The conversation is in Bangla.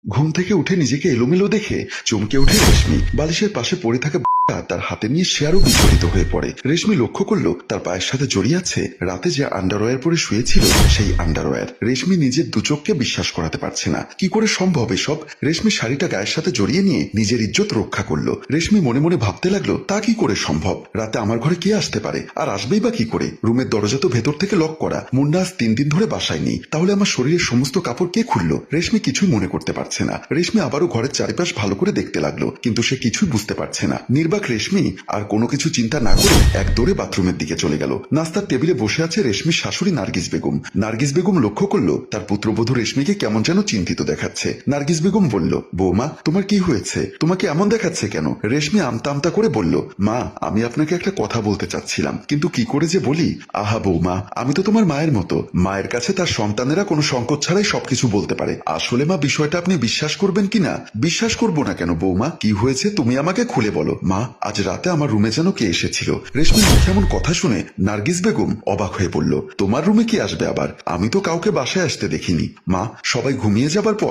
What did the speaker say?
ঘুম থেকে উঠে নিজেকে এলোমেলো দেখে চমকে ওঠে রেশমি। বালিশের পাশে পড়ে থাকা তার হাতে নিয়ে সে আরো বিচলিত হয়ে পড়ে। রেশমি লক্ষ্য করলো তার পায়ের সাথে জড়িয়ে আছে রাতে যে আন্ডারওয়্যার পরে শুয়েছিল সেই আন্ডারওয়্যার। রেশমি নিজের দুচোখকে বিশ্বাস করাতে পারছে না, কি করে সম্ভব এসব। রেশমি শাড়িটা গায়ের সাথে জড়িয়ে নিয়ে নিজের ইজ্জত রক্ষা করলো। রেশমি মনে মনে ভাবতে লাগলো তা কি করে সম্ভব, রাতে আমার ঘরে কে আসতে পারে, আর আসবেই বা কি করে। রুমের দরজা তো ভেতর থেকে লক করা, মুন্না আজ 3 দিন ধরে বাসায় নেই, তাহলে আমার শরীরের সমস্ত কাপড় কে খুললো। রেশমি কিছুই মনে করতে পারছে না। রেশমি আবারও ঘরের চারিপাশ ভালো করে দেখতে লাগলো, কিন্তু সে কিছুই বুঝতে পারছে না। নির্বাক রেশমি আর কোনো কিছু চিন্তা না করে এক দৌড়ে বাথরুমের দিকে চলে গেল। নাস্তার টেবিলে বসে আছে রেশমির শাশুড়ি নার্গিস বেগম। নার্গিস বেগম লক্ষ্য করলো তার পুত্রবধূ রেশমিকে কেমন যেন চিন্তিত দেখাচ্ছে। নার্গিস বেগম বলল, বৌমা তোমার কি হয়েছে, তোমাকে এমন দেখাচ্ছে কেন। রেশমি আমতা আমতা করে বলল, মা আমি আপনাকে একটা কথা বলতে চাচ্ছিলাম, কিন্তু কি করে যে বলি। আহা বৌমা, আমি তো তোমার মায়ের মতো, মায়ের কাছে তার সন্তানেরা কোনো সংকোচ ছাড়াই সবকিছু বলতে পারে। আসলে মা বিষয়টা আপনি বিশ্বাস করবেন কিনা। বিশ্বাস করবো না কেন বৌমা, কি হয়েছে তুমি আমাকে খুলে বলো। মা আজ রাতে আমার রুমে যেন কে এসেছিল। রেশমির মুখে এমন কথা শুনে নার্গিস বেগম অবাক হয়ে বলল, তোমার রুমে কি আসবে আবার, আমি তো কাউকে বাসায় আসতে দেখিনি। মা সবাই ঘুমিয়ে যাবার পর